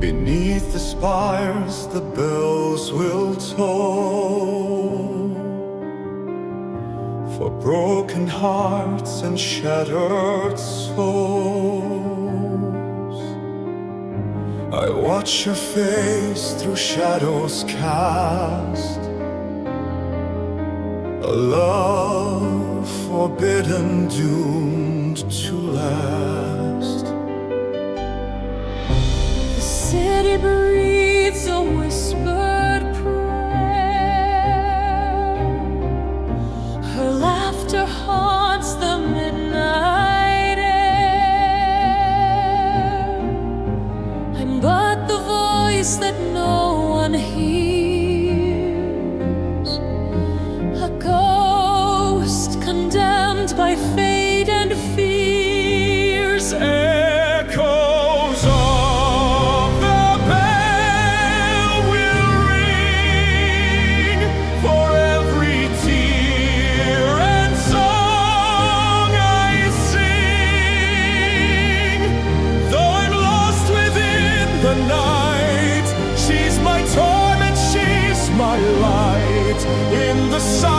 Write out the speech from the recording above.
Beneath the spires the bells will toll for broken hearts and shattered souls. I watch your face through shadows cast, a love forbidden, doomed to last. The city breathes a whispered prayer. Her laughter haunts the midnight air. I'm but the voice that no one hears, a ghost condemned by fate and fears. Echoes of the bell will ring for every tear and song I sing. Though I'm lost within the night, she's my torment, she's my light. In the silence